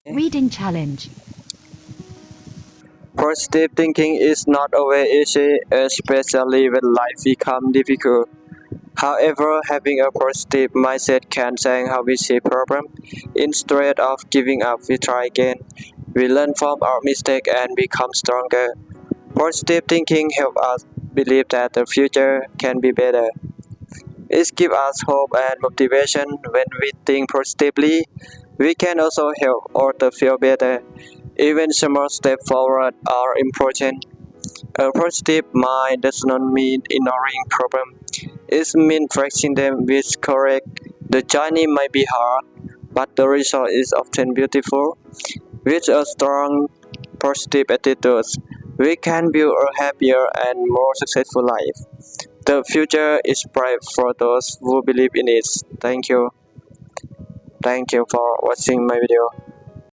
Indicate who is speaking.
Speaker 1: Reading challenge.
Speaker 2: Positive thinking is not always easy, especially when life becomes difficult. However, having a positive mindset can change how we see problems. Instead of giving up, we try again. We learn from our mistakes and become stronger. Positive thinking helps us believe that the future can be better. It gives us hope and motivation. When we think positively, we can also help others feel better. Even small steps forward are important. A positive mind does not mean ignoring problems. It means facing them with courage. The journey might be hard, but the result is often beautiful. With a strong, positive attitude, we can build a happier and more successful life. The future is bright for those who believe in it. Thank you. Thank you for watching my video.